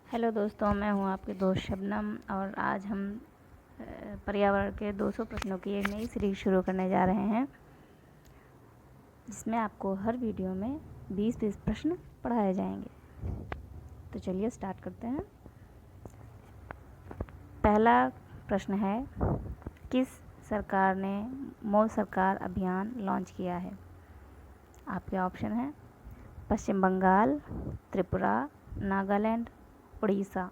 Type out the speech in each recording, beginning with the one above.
Hello दोस्तों, मैं हूं आपके दोस्त शबनम और आज हम पर्यावरण के 200 प्रश्नों की एक नई सीरीज शुरू करने जा रहे हैं, जिसमें आपको हर वीडियो में 20-20 प्रश्न पढ़ाए जाएंगे। तो चलिए स्टार्ट करते हैं। पहला प्रश्न है, किस सरकार ने मोदी सरकार अभियान लॉन्च किया है? आपके ऑप्शन हैं पश्चिम बंगाल, त्रिपुरा, नागालैंड, उड़ीसा।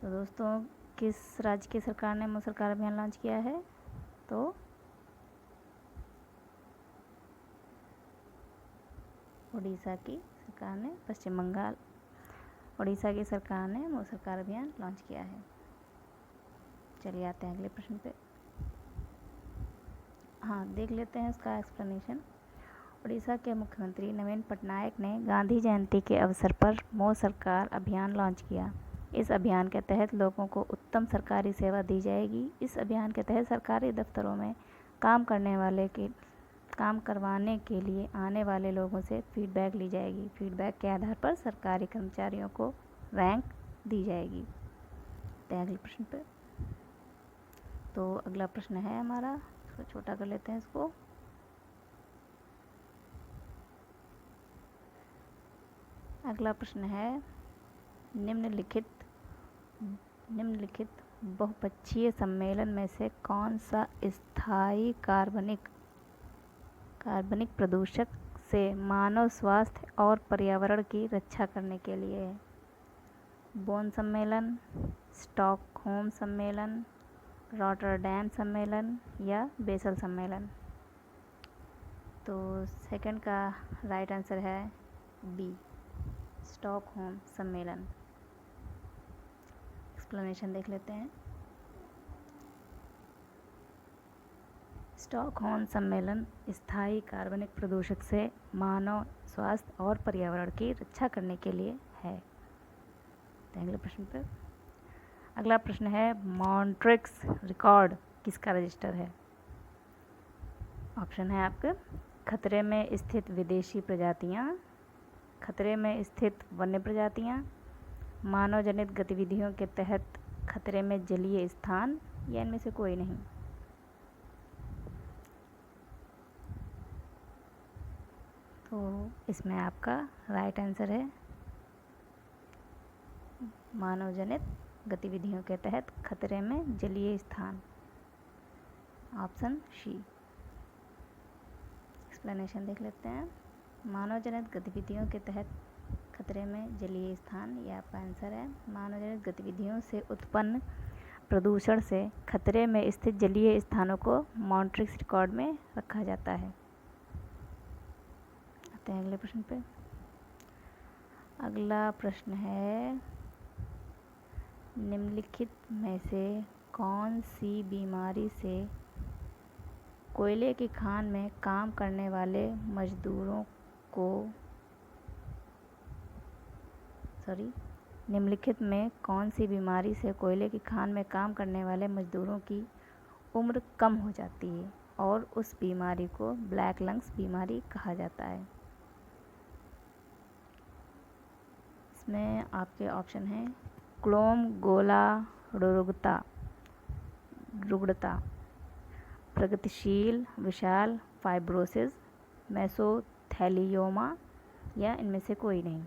तो दोस्तों, किस राज्य की सरकार ने मोदी सरकार अभियान लॉन्च किया है? तो उड़ीसा की सरकार ने उड़ीसा की सरकार ने मोदी सरकार अभियान लॉन्च किया है। चलिए आते हैं अगले प्रश्न पे। देख लेते हैं इसका एक्सप्लेनेशन। उड़ीसा के मुख्यमंत्री नवीन पटनायक ने गांधी जयंती के अवसर पर मोदी सरकार अभियान लॉन्च किया। इस अभियान के तहत लोगों को उत्तम सरकारी सेवा दी जाएगी। इस अभियान के तहत सरकारी दफ्तरों में काम करवाने के लिए आने वाले लोगों से फीडबैक ली जाएगी। फीडबैक के आधार पर सरकारी कर्मचारियों को रैंक दी जाएगी। अगले प्रश्न पे। तो अगला प्रश्न है हमारा, इसको छोटा कर लेते हैं इसको। अगला प्रश्न है, निम्नलिखित बहुपक्षीय सम्मेलन में से कौन सा स्थायी कार्बनिक प्रदूषक से मानव स्वास्थ्य और पर्यावरण की रक्षा करने के लिए है? बोन सम्मेलन, स्टॉकहोम सम्मेलन, रॉटरडैम सम्मेलन या बेसल सम्मेलन। तो सेकंड का राइट आंसर है बी, स्टॉकहोम सम्मेलन। एक्सप्लेनेशन देख लेते हैं। स्टॉकहोम सम्मेलन स्थायी कार्बनिक प्रदूषक से मानव स्वास्थ्य और पर्यावरण की रक्षा करने के लिए है। अगले प्रश्न पर। अगला प्रश्न है, मॉन्ट्रिक्स रिकॉर्ड किसका रजिस्टर है? ऑप्शन है आपके खतरे में स्थित विदेशी प्रजातियां, खतरे में स्थित वन्य प्रजातियां, मानव जनित गतिविधियों के तहत खतरे में जलीय स्थान, या इनमें से कोई नहीं। तो इसमें आपका राइट आंसर है मानव जनित गतिविधियों के तहत खतरे में जलीय स्थान, ऑप्शन सी। एक्सप्लेनेशन देख लेते हैं। मानव जनित गतिविधियों के तहत खतरे में जलीय स्थान, ये आपका आंसर है। मानव जनित गतिविधियों से उत्पन्न प्रदूषण से खतरे में स्थित जलीय स्थानों को मॉन्ट्रिक्स रिकॉर्ड में रखा जाता है। आते हैं अगले प्रश्न पे। अगला प्रश्न है, निम्नलिखित में से कौन सी बीमारी से कोयले की खान में काम करने वाले मजदूरों को निम्नलिखित में कौन सी बीमारी से कोयले की खान में काम करने वाले मजदूरों की उम्र कम हो जाती है और उस बीमारी को ब्लैक लंग्स बीमारी कहा जाता है? इसमें आपके ऑप्शन हैं क्लोम गोला रुग्णता, प्रगतिशील विशाल फाइब्रोसिस, मेसोथेलियोमा, या इनमें से कोई नहीं।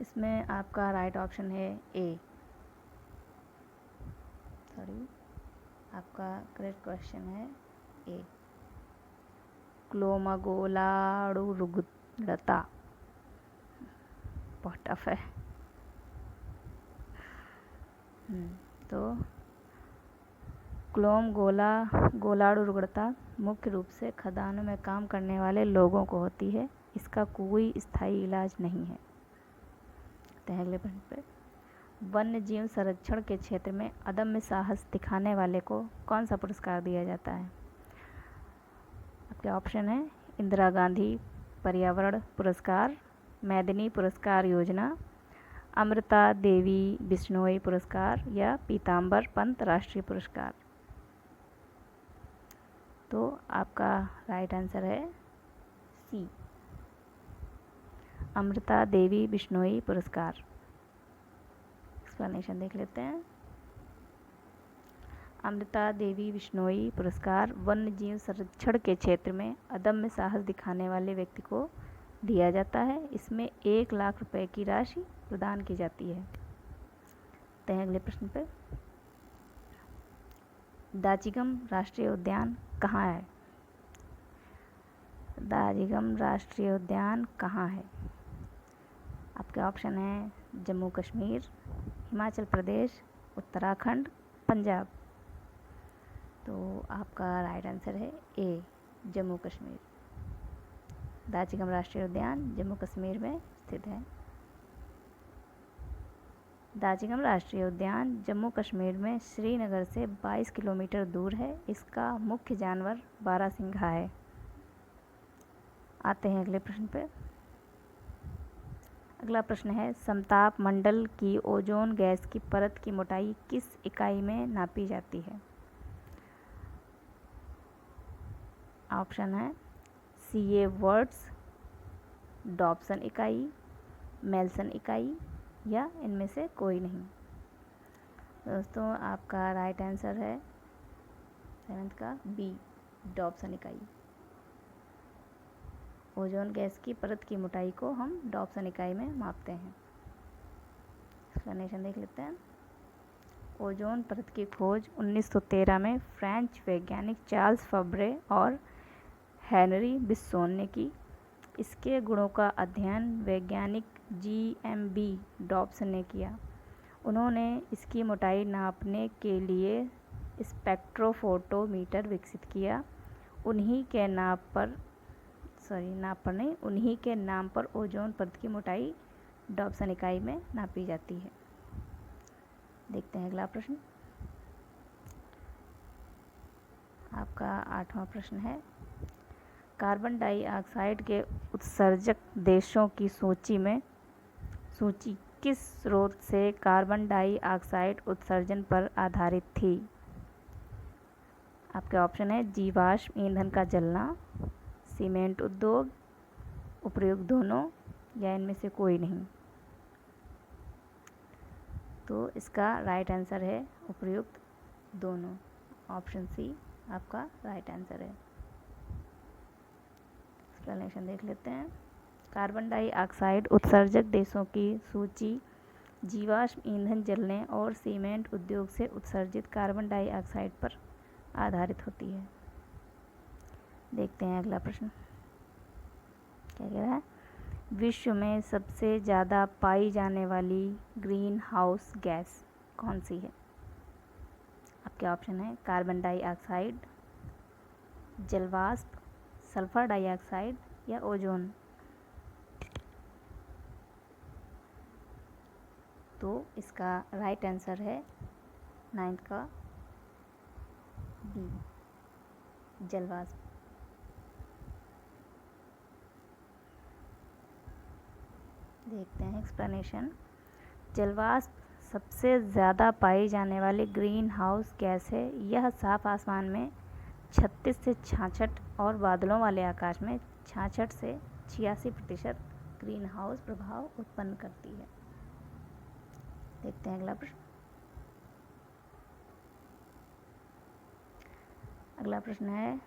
इसमें आपका राइट ऑप्शन है ए। आपका करेक्ट क्वेश्चन है ए, क्लोमागोलारुग्णता। बहुत टफ है। तो गोलारुग्णता मुख्य रूप से खदानों में काम करने वाले लोगों को होती है। इसका कोई स्थायी इलाज नहीं है। अगले प्रश्न पे। वन्य जीव संरक्षण के क्षेत्र में अदम्य साहस दिखाने वाले को कौन सा पुरस्कार दिया जाता है? आपके ऑप्शन है इंदिरा गांधी पर्यावरण पुरस्कार, मैदिनी पुरस्कार योजना, अमृता देवी बिश्नोई पुरस्कार, या पीताम्बर पंत राष्ट्रीय पुरस्कार। तो आपका राइट आंसर है सी, अमृता देवी बिश्नोई पुरस्कार। एक्सप्लेनेशन देख लेते हैं। अमृता देवी बिश्नोई पुरस्कार वन्य जीव संरक्षण के क्षेत्र में अदम्य साहस दिखाने वाले व्यक्ति को दिया जाता है। इसमें 1 लाख रुपए की राशि प्रदान की जाती है। तो अगले प्रश्न पर, दाजिगम राष्ट्रीय उद्यान कहाँ है? दाजिगम राष्ट्रीय उद्यान कहाँ है? आपके ऑप्शन हैं जम्मू कश्मीर, हिमाचल प्रदेश, उत्तराखंड, पंजाब। तो आपका राइट आंसर है ए, जम्मू कश्मीर। दाजिगम राष्ट्रीय उद्यान जम्मू कश्मीर में स्थित है। दाजिगम राष्ट्रीय उद्यान जम्मू कश्मीर में श्रीनगर से 22 किलोमीटर दूर है। इसका मुख्य जानवर बारहसिंघा है। आते हैं अगले प्रश्न पे। अगला प्रश्न है, समताप मंडल की ओजोन गैस की परत की मोटाई किस इकाई में नापी जाती है? ऑप्शन है CA वर्ड्स, डॉप्सन इकाई, मेल्सन इकाई या इनमें से कोई नहीं। दोस्तों आपका राइट आंसर है 7th का बी, डॉप्सन इकाई। ओजोन गैस की परत की मोटाई को हम डॉप्सन इकाई में मापते हैं। एक्सप्लेनेशन देख लेते हैं। ओजोन परत की खोज 1913 में फ्रेंच वैज्ञानिक चार्ल्स फब्रे और हेनरी बिस्सोन ने की। इसके गुणों का अध्ययन वैज्ञानिक GMB डॉप्सन ने किया। उन्होंने इसकी मोटाई नापने के लिए स्पेक्ट्रोफोटोमीटर विकसित किया। उन्हीं के नाम पर ओजोन परत की मोटाई डॉप्सन इकाई में नापी जाती है। देखते हैं अगला प्रश्न। आपका 8वां प्रश्न है, कार्बन डाइऑक्साइड के उत्सर्जक देशों की सूची किस स्रोत से कार्बन डाइऑक्साइड उत्सर्जन पर आधारित थी? आपके ऑप्शन है जीवाश्म ईंधन का जलना, सीमेंट उद्योग, उपयुक्त दोनों या इनमें से कोई नहीं। तो इसका राइट आंसर है उपयुक्त दोनों। ऑप्शन सी आपका राइट आंसर है। एक्सप्लेनेशन देख लेते हैं। कार्बन डाइऑक्साइड उत्सर्जक देशों की सूची जीवाश्म ईंधन जलने और सीमेंट उद्योग से उत्सर्जित कार्बन डाइऑक्साइड पर आधारित होती है। देखते हैं अगला प्रश्न क्या कह रहा है। विश्व में सबसे ज़्यादा पाई जाने वाली ग्रीन हाउस गैस कौन सी है? आपके ऑप्शन है कार्बन डाइऑक्साइड, जलवाष्प, सल्फर डाइऑक्साइड या ओजोन। तो इसका राइट आंसर है 9th का बी, जलवाष्प। देखते हैं एक्सप्लेनेशन। जलवाष्प सबसे ज़्यादा पाई जाने वाली ग्रीन हाउस गैस है। यह साफ आसमान में 36 से 66 और बादलों वाले आकाश में 66 से 86% ग्रीन हाउस प्रभाव उत्पन्न करती है। देखते हैं अगला प्रश्न। अगला प्रश्न है,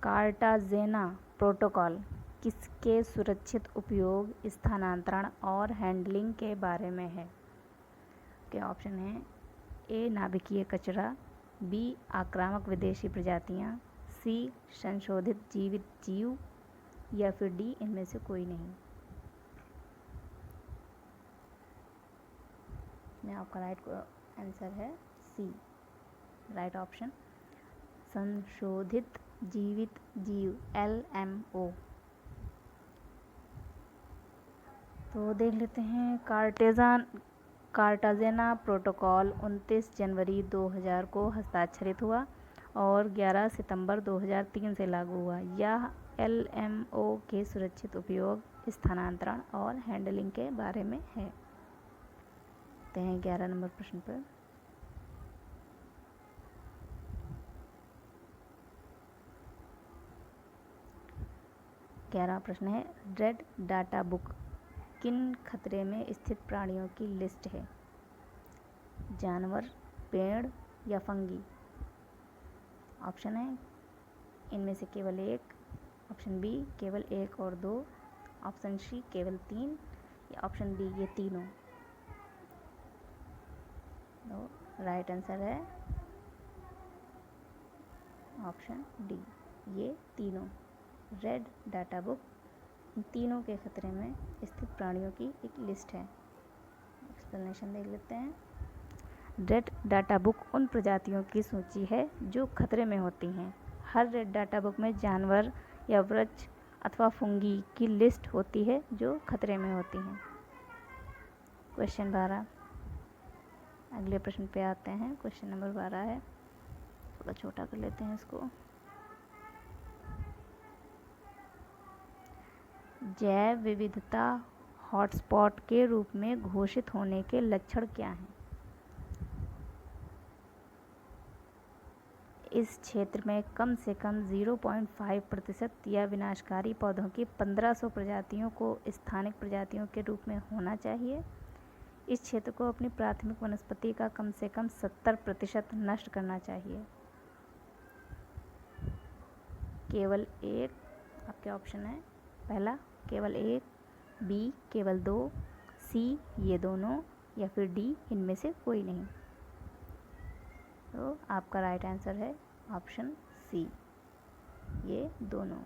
कार्टाजेना प्रोटोकॉल किसके सुरक्षित उपयोग, स्थानांतरण और हैंडलिंग के बारे में है? के ऑप्शन हैं ए नाभिकीय कचरा, बी आक्रामक विदेशी प्रजातियां, सी संशोधित जीवित जीव या फिर डी इनमें से कोई नहीं। में आपका राइट आंसर है सी, राइट ऑप्शन, संशोधित जीवित जीव LMO। तो देख लेते हैं। कार्टाजेना प्रोटोकॉल 29 जनवरी 2000 को हस्ताक्षरित हुआ और 11 सितंबर 2003 से लागू हुआ। यह LMO के सुरक्षित उपयोग, स्थानांतरण और हैंडलिंग के बारे में है। तो हैं 11 नंबर प्रश्न पर। 11वां प्रश्न है, रेड डाटा बुक किन खतरे में स्थित प्राणियों की लिस्ट है? जानवर, पेड़ या फंगी? ऑप्शन है इनमें से केवल एक, ऑप्शन बी केवल 1 और 2, ऑप्शन सी केवल 3 या ऑप्शन डी ये तीनों। तो राइट आंसर है ऑप्शन डी, ये तीनों। रेड डाटा बुक इन तीनों के खतरे में स्थित प्राणियों की एक लिस्ट है। एक्सप्लेनेशन देख लेते हैं। रेड डाटा बुक उन प्रजातियों की सूची है जो खतरे में होती हैं। हर रेड डाटा बुक में जानवर या वृक्ष अथवा फंगी की लिस्ट होती है जो खतरे में होती हैं। क्वेश्चन 12, अगले प्रश्न पे आते हैं। क्वेश्चन नंबर 12 है, थोड़ा छोटा कर लेते हैं इसको। जैव विविधता हॉटस्पॉट के रूप में घोषित होने के लक्षण क्या हैं? इस क्षेत्र में कम से कम 0.5% या विनाशकारी पौधों की 1500 प्रजातियों को स्थानिक प्रजातियों के रूप में होना चाहिए। इस क्षेत्र को अपनी प्राथमिक वनस्पति का कम से कम 70% नष्ट करना चाहिए। केवल एक आपके ऑप्शन है, पहला केवल 1, बी केवल 2, सी ये दोनों या फिर डी इनमें से कोई नहीं। तो आपका राइट आंसर है ऑप्शन सी, ये दोनों।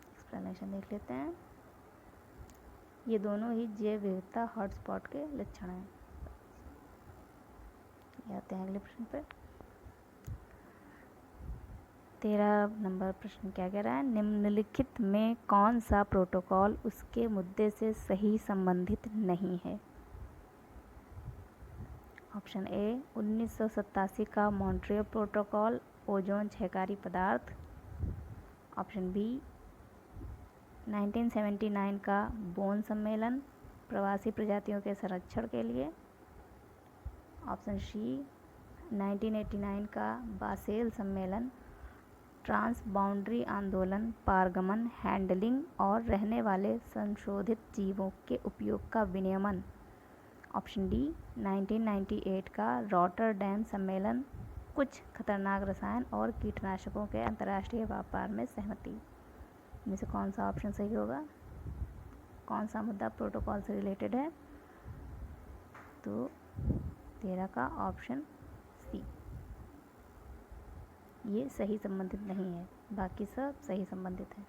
एक्सप्लेनेशन देख लेते हैं। ये दोनों ही जैव विविधता हॉटस्पॉट के लक्षण हैं। आते हैं अगले प्रश्न पर। 13 नंबर प्रश्न क्या कह रहा है, निम्नलिखित में कौन सा प्रोटोकॉल उसके मुद्दे से सही संबंधित नहीं है? ऑप्शन ए 1987 का मॉन्ट्रियल प्रोटोकॉल, ओजोन क्षयकारी पदार्थ। ऑप्शन बी 1979 का बोन सम्मेलन, प्रवासी प्रजातियों के संरक्षण के लिए। ऑप्शन सी 1989 का बासेल सम्मेलन, ट्रांस बाउंड्री आंदोलन, पारगमन, हैंडलिंग और रहने वाले संशोधित जीवों के उपयोग का विनियमन। ऑप्शन डी 1998 का रॉटरडैम सम्मेलन, कुछ खतरनाक रसायन और कीटनाशकों के अंतर्राष्ट्रीय व्यापार में सहमति। इनमें से कौन सा ऑप्शन सही होगा? कौन सा मुद्दा प्रोटोकॉल से रिलेटेड है? तो 13 का ऑप्शन सी, ये सही संबंधित नहीं है, बाकी सब सही संबंधित है।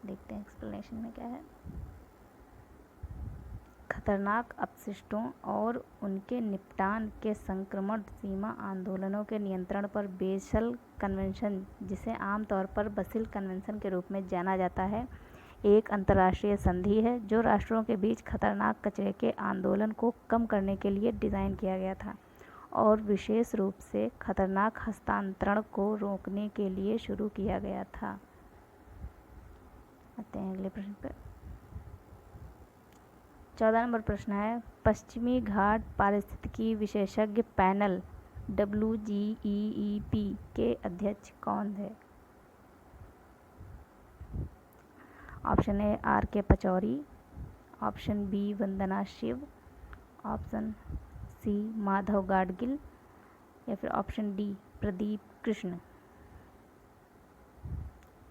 देखते हैं एक्सप्लेनेशन में क्या है। खतरनाक अपशिष्टों और उनके निपटान के संक्रमण सीमा आंदोलनों के नियंत्रण पर बेसल कन्वेंशन, जिसे आमतौर पर बसील कन्वेंशन के रूप में जाना जाता है, एक अंतर्राष्ट्रीय संधि है जो राष्ट्रों के बीच खतरनाक कचरे के आंदोलन को कम करने के लिए डिज़ाइन किया गया था और विशेष रूप से खतरनाक हस्तांतरण को रोकने के लिए शुरू किया गया था। आते हैं अगले प्रश्न पर। 14 नंबर प्रश्न है, पश्चिमी घाट पारिस्थितिकी विशेषज्ञ पैनल WGEEP के अध्यक्ष कौन है? Option A RK Pachauri, option B Vandana Shiva, option C Madhav Gadgil या फिर ऑप्शन डी प्रदीप कृष्ण।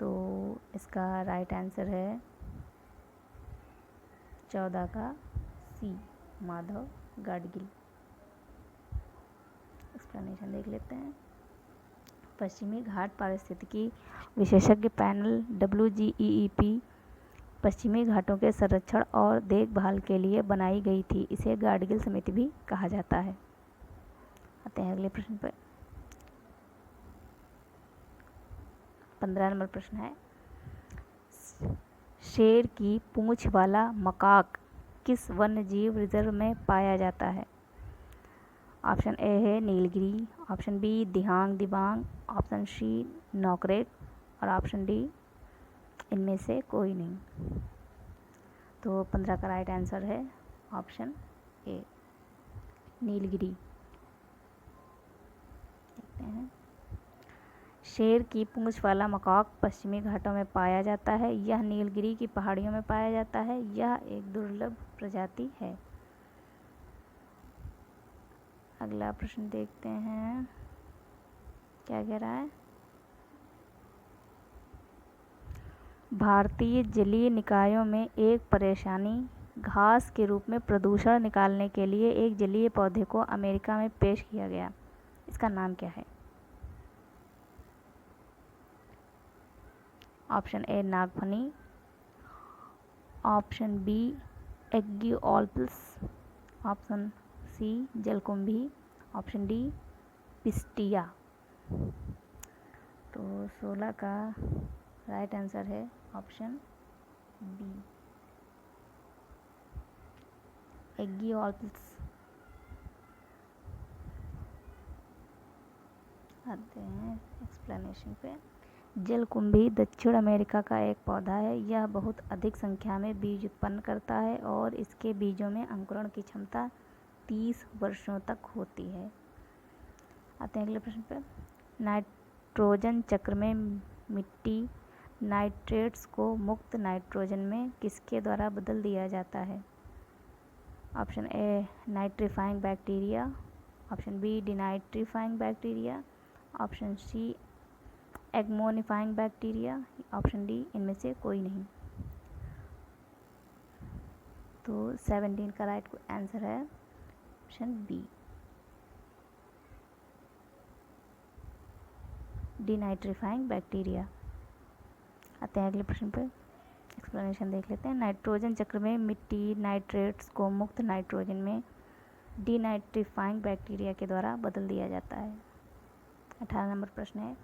तो इसका राइट आंसर है 14 का सी माधव गाडगिल। एक्सप्लेनेशन देख लेते हैं। पश्चिमी घाट पारिस्थितिकी विशेषज्ञ पैनल WGEEP पश्चिमी घाटों के संरक्षण और देखभाल के लिए बनाई गई थी। इसे गाडगिल समिति भी कहा जाता है। आते हैं अगले प्रश्न पर। 15 नंबर प्रश्न है, शेर की पूंछ वाला मकाक किस वन्यजीव रिजर्व में पाया जाता है? ऑप्शन ए है नीलगिरी, ऑप्शन बी दिहांग दिबांग, ऑप्शन सी नौकरेक और ऑप्शन डी इनमें से कोई नहीं। तो 15 का राइट आंसर है ऑप्शन ए नीलगिरी। देखते हैं। शेर की पूंछ वाला मकॉक पश्चिमी घाटों में पाया जाता है। यह नीलगिरी की पहाड़ियों में पाया जाता है। यह एक दुर्लभ प्रजाति है। अगला प्रश्न देखते हैं क्या कह रहा है। भारतीय जलीय निकायों में एक परेशानी घास के रूप में प्रदूषण निकालने के लिए एक जलीय पौधे को अमेरिका में पेश किया गया। इसका नाम क्या है? ऑप्शन ए नागफनी, ऑप्शन बी एग्गियोल्पिस, ऑप्शन सी जलकुंभी, ऑप्शन डी पिस्टिया। तो 16 का राइट आंसर है ऑप्शन बी एग्गियोल्पिस। आते हैं एक्सप्लेनेशन पे। जलकुंभी दक्षिण अमेरिका का एक पौधा है। यह बहुत अधिक संख्या में बीज उत्पन्न करता है और इसके बीजों में अंकुरण की क्षमता 30 वर्षों तक होती है। आते हैं अगले प्रश्न पे। नाइट्रोजन चक्र में मिट्टी नाइट्रेट्स को मुक्त नाइट्रोजन में किसके द्वारा बदल दिया जाता है? Option A nitrifying bacteria, option B denitrifying bacteria, option C ammonifying bacteria, option D इनमें से कोई नहीं। तो 17 का राइट आंसर है ऑप्शन बी डिनाइट्रीफाइंग बैक्टीरिया। आते हैं अगले प्रश्न पे। एक्सप्लेनेशन देख लेते हैं। नाइट्रोजन चक्र में मिट्टी नाइट्रेट्स को मुक्त नाइट्रोजन में डिनाइट्रीफाइंग बैक्टीरिया के द्वारा बदल दिया जाता है। 18 नंबर प्रश्न है।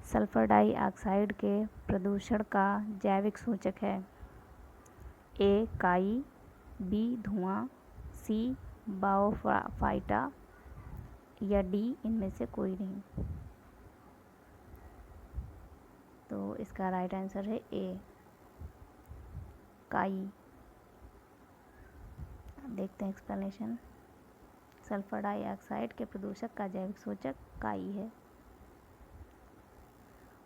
सल्फर डाइऑक्साइड के प्रदूषण का जैविक सूचक है? ए काई, बी धुआं, सी बायोफाइटा या डी इनमें से कोई नहीं। तो इसका राइट आंसर है ए काई। देखते हैं एक्सप्लेनेशन। सल्फर डाइऑक्साइड के प्रदूषक का जैविक सूचक काई है।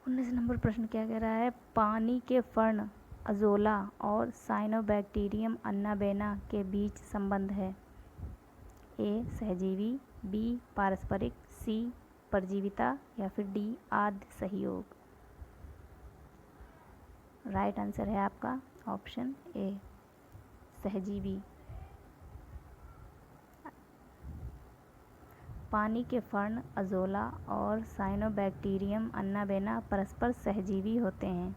19 नंबर प्रश्न क्या कह रहा है। पानी के फर्न अजोला और साइनोबैक्टीरियम अन्नाबेना के बीच संबंध है? ए सहजीवी, बी पारस्परिक, सी परजीविता या फिर डी आद्य सहयोग। राइट आंसर है आपका ऑप्शन ए सहजीवी। पानी के फर्न अजोला और साइनोबैक्टीरियम अन्नाबेना परस्पर सहजीवी होते हैं।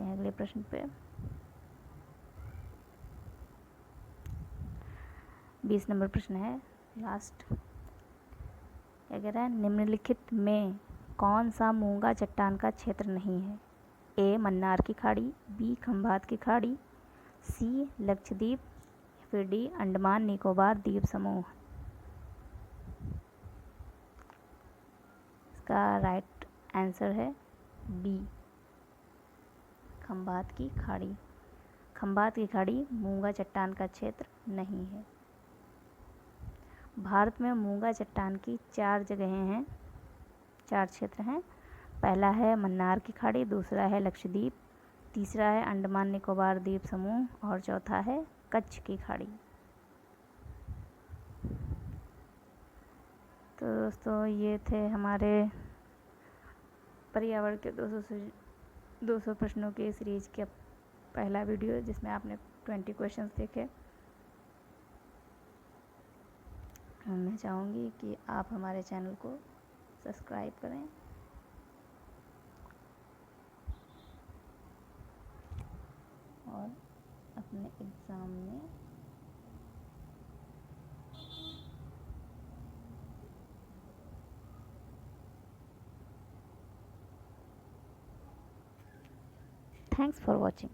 अगले प्रश्न पे। 20 नंबर प्रश्न है लास्ट। क्या कह रहा है। निम्नलिखित में कौन सा मूंगा चट्टान का क्षेत्र नहीं है? ए मन्नार की खाड़ी, बी खंभात की खाड़ी, सी लक्षद्वीप, फिर डी अंडमान निकोबार द्वीप समूह। इसका राइट आंसर है बी खंभात की खाड़ी। खंभात की खाड़ी मूंगा चट्टान का क्षेत्र नहीं है। भारत में मूंगा चट्टान की 4 जगहें हैं, 4 क्षेत्र हैं। पहला है मन्नार की खाड़ी, दूसरा है लक्षद्वीप, तीसरा है अंडमान निकोबार द्वीप समूह और चौथा है कच्छ की खाड़ी। तो दोस्तों ये थे हमारे पर्यावरण के 200 प्रश्नों के सीरीज का पहला वीडियो, जिसमें आपने 20 क्वेश्चंस देखे। मैं चाहूँगी कि आप हमारे चैनल को सब्सक्राइब करें और अपने एग्ज़ाम में थैंक्स फॉर वॉचिंग।